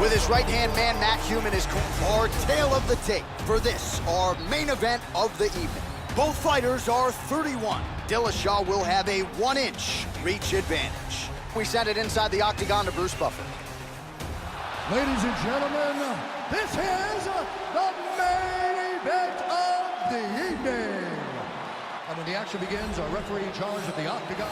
With his right-hand man, Matt Human, is our tale of the tape for this, our main event of the evening. Both fighters are 31. Dillashaw will have a 1-inch reach advantage. We send it inside the octagon to Bruce Buffer. Ladies and gentlemen, this is the main event of the evening. And when the action begins, our referee in charge of the octagon.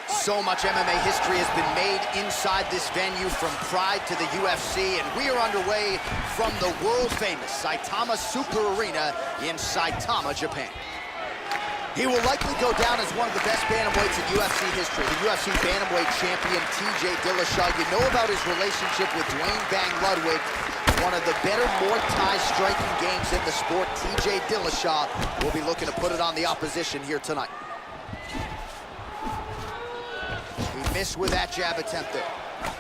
So much MMA history has been made inside this venue, from Pride to the UFC, and we are underway from the world-famous Saitama Super Arena in Saitama, Japan. He will likely go down as one of the best bantamweights in UFC history. The UFC bantamweight champion, TJ Dillashaw. You know about his relationship with Dwayne Bang Ludwig, one of the better Muay Thai striking games in the sport. TJ Dillashaw will be looking to put it on the opposition here tonight. Miss with that jab attempt there.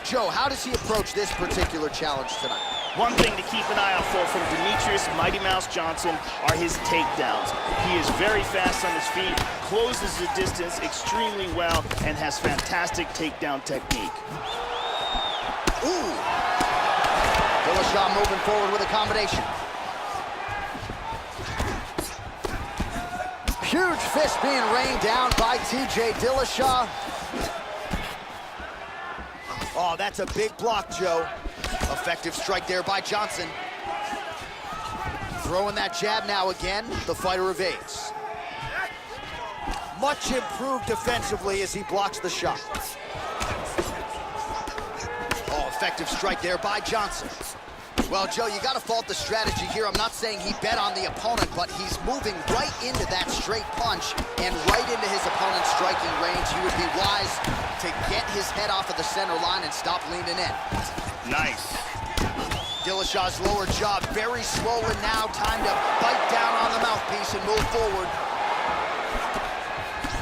Joe, how does he approach this particular challenge tonight? One thing to keep an eye out for from Demetrius Mighty Mouse Johnson are his takedowns. He is very fast on his feet, closes the distance extremely well, and has fantastic takedown technique. Ooh! Dillashaw moving forward with a combination. Huge fist being rained down by TJ Dillashaw. Oh, that's a big block, Joe. Effective strike there by Johnson. Throwing that jab now again. The fighter evades. Much improved defensively as he blocks the shot. Oh, effective strike there by Johnson. Well, Joe, you got to fault the strategy here. I'm not saying he bet on the opponent, but he's moving right into that straight punch and right into his opponent's striking range. He would be wise to get his head off of the center line and stop leaning in. Nice. Dillashaw's lower jaw very swollen now. Time to bite down on the mouthpiece and move forward.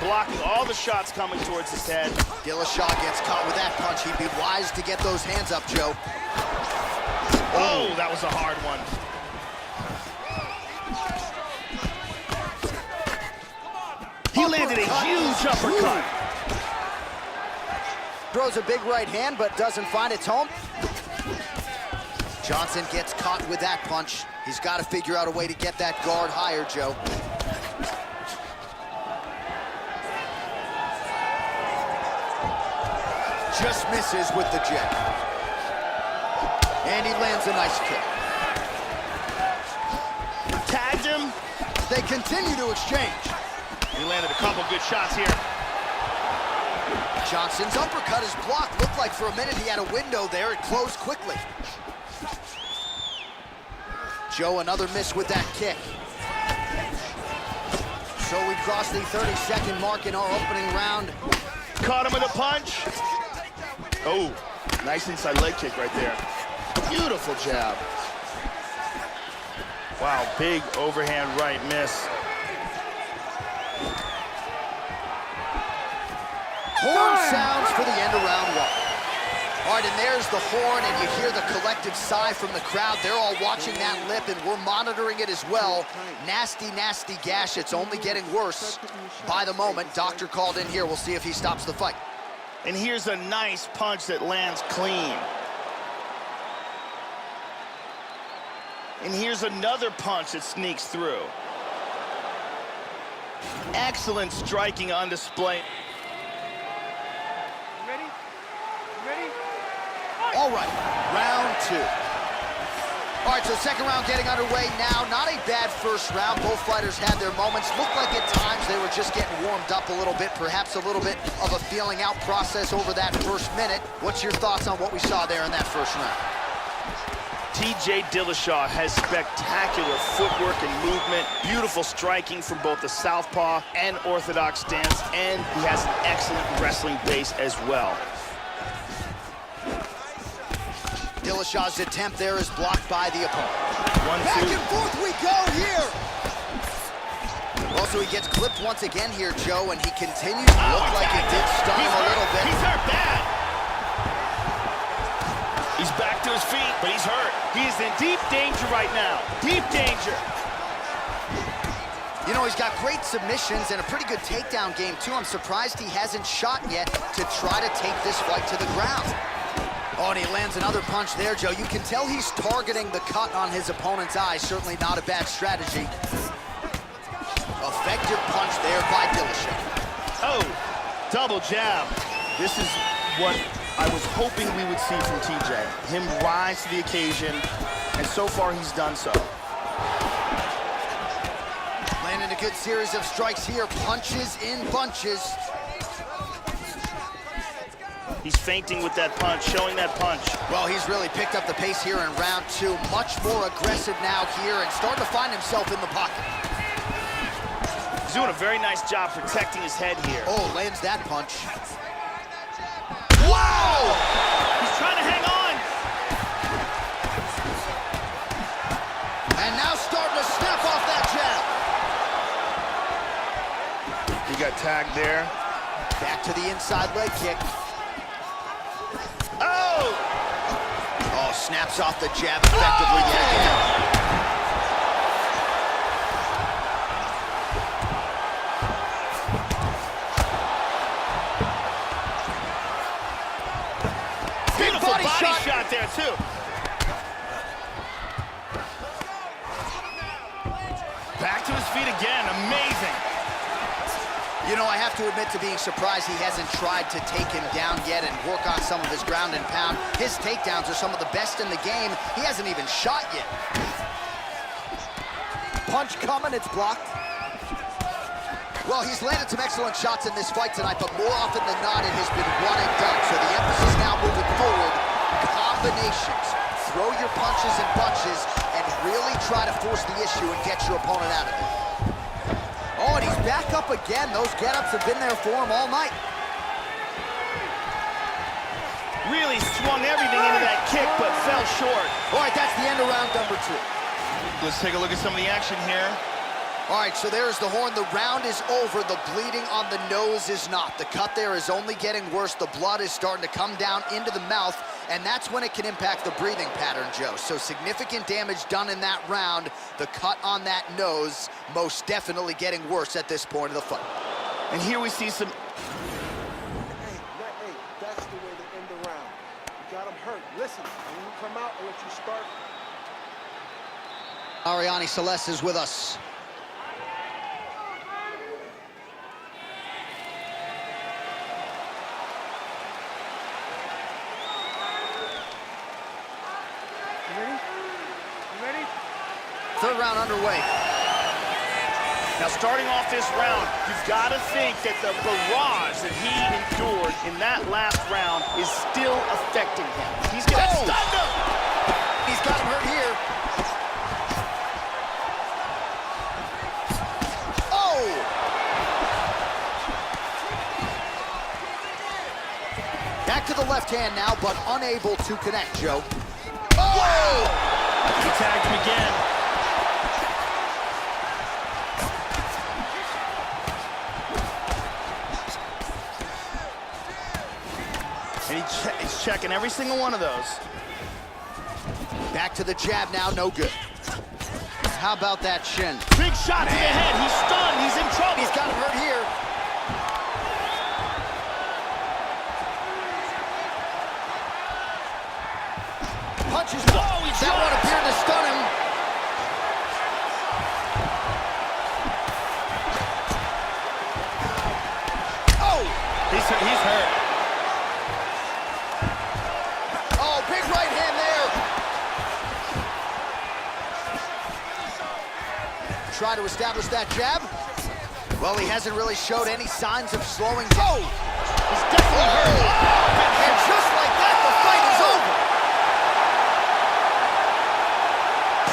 Blocking all the shots coming towards his head. Dillashaw gets caught with that punch. He'd be wise to get those hands up, Joe. Oh, that was a hard one. He landed a huge uppercut. Throws a big right hand, but doesn't find its home. Johnson gets caught with that punch. He's got to figure out a way to get that guard higher, Joe. Just misses with the jab. And he lands a nice kick. Tagged him. They continue to exchange. He landed a couple good shots here. Johnson's uppercut is blocked. Looked like for a minute he had a window there. It closed quickly. Joe, another miss with that kick. So we cross the 30-second mark in our opening round. Caught him with a punch. Oh, nice inside leg kick right there. Beautiful jab. Wow, big overhand right miss. Horn sounds for the end of round one. All right, and there's the horn, and you hear the collective sigh from the crowd. They're all watching that lip, and we're monitoring it as well. Nasty, nasty gash. It's only getting worse by the moment. Doctor called in here. We'll see if he stops the fight. And here's a nice punch that lands clean. And here's another punch that sneaks through. Excellent striking on display. Ready? Ready? All right, round two. All right, so second round getting underway now. Not a bad first round. Both fighters had their moments. Looked like at times they were just getting warmed up a little bit, perhaps a little bit of a feeling out process over that first minute. What's your thoughts on what we saw there in that first round? TJ Dillashaw has spectacular footwork and movement, beautiful striking from both the southpaw and orthodox stance, and he has an excellent wrestling base as well. Dillashaw's attempt there is blocked by the opponent. 1-2. Back and forth we go here. Also, he gets clipped once again here, Joe, and he continues to look like it did stun him a little bit. He's hurt bad. He's back to his feet, but he's hurt. He is in deep danger right now. Deep danger. You know, he's got great submissions and a pretty good takedown game, too. I'm surprised he hasn't shot yet to try to take this fight to the ground. Oh, and he lands another punch there, Joe. You can tell he's targeting the cut on his opponent's eye. Certainly not a bad strategy. Effective punch there by Dillashaw. Oh, double jab. This is what I was hoping we would see from TJ. Him rise to the occasion, and so far he's done so. Landing a good series of strikes here. Punches in bunches. He's feinting with that punch, showing that punch. Well, he's really picked up the pace here in round 2. Much more aggressive now here and starting to find himself in the pocket. He's doing a very nice job protecting his head here. Oh, lands that punch. Wow! He's trying to hang on. And now starting to snap off that jab. He got tagged there. Back to the inside leg kick. Oh! Oh, snaps off the jab effectively yet again. Beautiful body shot there, too. Back to his feet again. Amazing. You know, I have to admit to being surprised he hasn't tried to take him down yet and work on some of his ground and pound. His takedowns are some of the best in the game. He hasn't even shot yet. Punch coming, it's blocked. Well, he's landed some excellent shots in this fight tonight, but more often than not, it has been one and done. So the emphasis now moving forward, combinations. Throw your punches and bunches and really try to force the issue and get your opponent out of it. Oh, and he's back up again. Those get-ups have been there for him all night. Really swung everything into that kick, but fell short. All right, that's the end of round number 2. Let's take a look at some of the action here. All right, so there's the horn. The round is over. The bleeding on the nose is not. The cut there is only getting worse. The blood is starting to come down into the mouth, and that's when it can impact the breathing pattern, Joe. So significant damage done in that round. The cut on that nose most definitely getting worse at this point of the fight. And here we see some... Hey, that's the way to end the round. You got him hurt. Listen, when you come out, I'll let you start. Ariane Celeste is with us. Third round underway. Now, starting off this round, you've got to think that the barrage that he endured in that last round is still affecting him. He's got stunned him. He's got him hurt here. Oh! Back to the left hand now, but unable to connect, Joe. Oh! Wow! He tagged him again. And he's checking every single one of those. Back to the jab now, no good. How about that shin? Big shot to the head. He's stunned. He's in trouble. He's got him hurt here. Punches. Oh, he that one appeared to stun him. Oh! He's hurt. Oh, big right hand there. Try to establish that jab. Well, he hasn't really showed any signs of slowing down. Oh! He's definitely hurt. Oh, and just like that, the fight is over.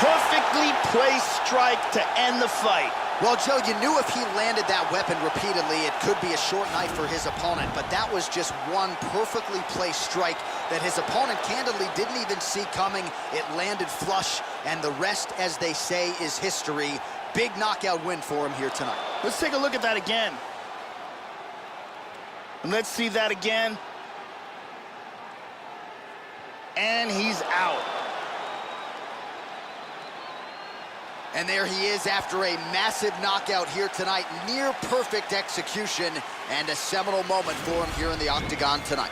Perfectly placed strike to end the fight. Well, Joe, you knew if he landed that weapon repeatedly, it could be a short night for his opponent, but that was just one perfectly placed strike that his opponent candidly didn't even see coming. It landed flush, and the rest, as they say, is history. Big knockout win for him here tonight. Let's take a look at that again. And let's see that again. And he's out. And there he is after a massive knockout here tonight. Near perfect execution and a seminal moment for him here in the octagon tonight.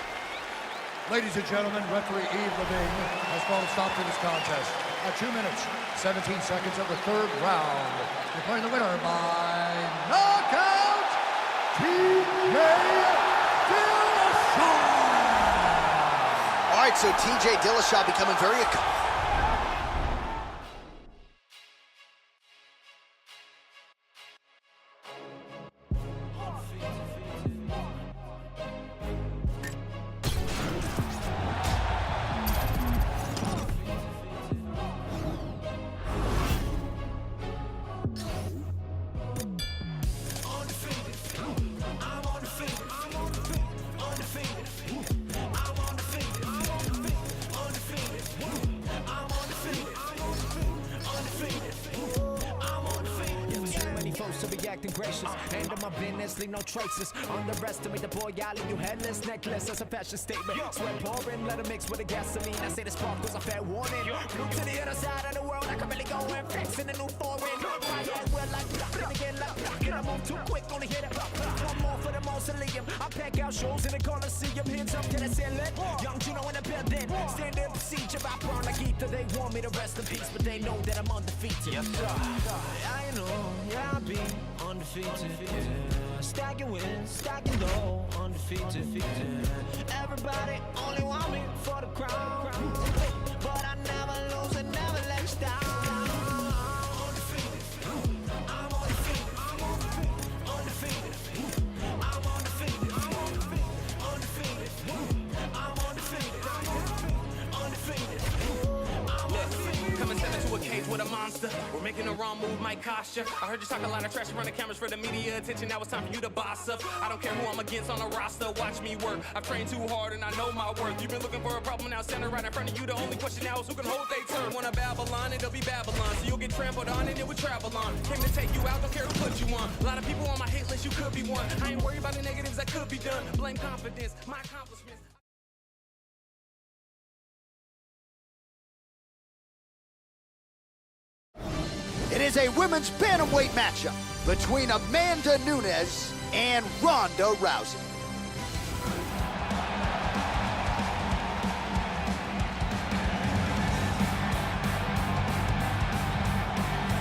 Ladies and gentlemen, referee Yves Levine has called a stop to this contest at 2 minutes, 17 seconds of the third round. Declaring the winner by knockout, TJ Dillashaw. All right, so TJ Dillashaw becoming very to be acting gracious, handle my business, leave no traces. Underestimate the boy, I leave you headless, necklace. That's a fashion statement. Sweat pouring, let it mix with the gasoline. I say the spark was a fair warning. Look to the other side of the world, I can really go and fix in a new foreign. My head well like then again like I move too quick, only hit it. One more for the mausoleum. I pack out shows in the Coliseum. Hands up to the ceiling. Young Juno in the building. Stand in procedure. I burn like ether. They want me to rest in peace, but they know that I'm undefeated. Yes, sir. I know, yeah, I'll be undefeated. Yeah. Stacking wins, stacking low, undefeated. Everybody only want me for the crown, but I never lose and never let you down. With a monster, we're making the wrong move, might cost you. I heard you talk a lot of trash around the cameras for the media attention. Now it's time for you to boss up. I don't care who I'm against on the roster. Watch me work. I've trained too hard and I know my worth. You've been looking for a problem, now center right in front of you. The only question now is who can hold they turn. Wanna Babylon, it'll be Babylon. So you'll get trampled on and it will travel on. Came to take you out, don't care who put you on. A lot of people on my hate list, you could be one. I ain't worried about the negatives that could be done. Blame confidence, my accomplishments. It is a women's bantamweight matchup between Amanda Nunes and Ronda Rousey.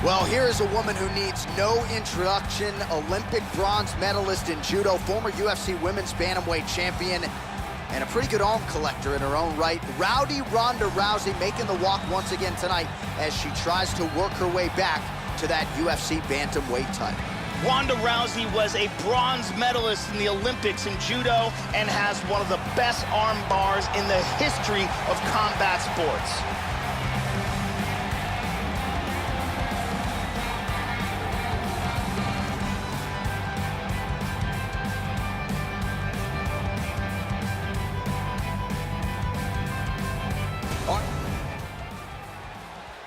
Well, here is a woman who needs no introduction. Olympic bronze medalist in judo, former UFC women's bantamweight champion, and a pretty good arm collector in her own right. Rowdy Ronda Rousey making the walk once again tonight as she tries to work her way back to that UFC bantamweight title. Ronda Rousey was a bronze medalist in the Olympics in judo and has one of the best arm bars in the history of combat sports.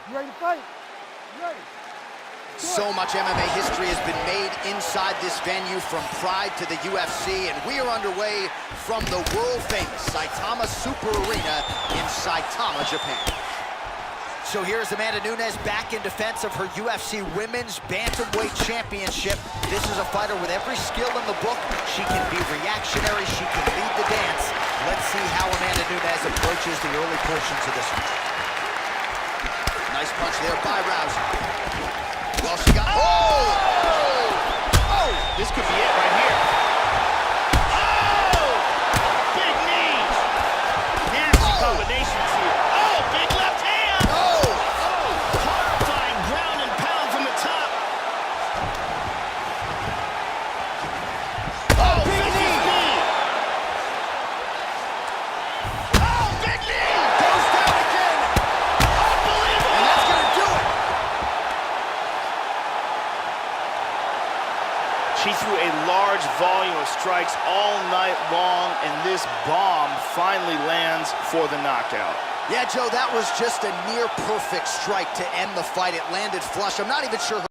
You ready to fight? You ready? So much MMA history has been made inside this venue, from Pride to the UFC, and we are underway from the world-famous Saitama Super Arena in Saitama, Japan. So here's Amanda Nunes back in defense of her UFC Women's Bantamweight Championship. This is a fighter with every skill in the book. She can be reactionary, she can lead the dance. Let's see how Amanda Nunes approaches the early portions of this one. Nice punch there by Rousey. Well, she got... Oh! This could be it right here. Oh! Big knee! Nasty combinations here. Oh, big left hand! Oh! Horrifying ground and pound from the top. Oh, big knee! Oh, big knee! Goes down again! Unbelievable! And that's gonna do it! She threw a large volume of strikes all night long, and this bomb finally lands for the knockout. Yeah, Joe, that was just a near-perfect strike to end the fight. It landed flush. I'm not even sure...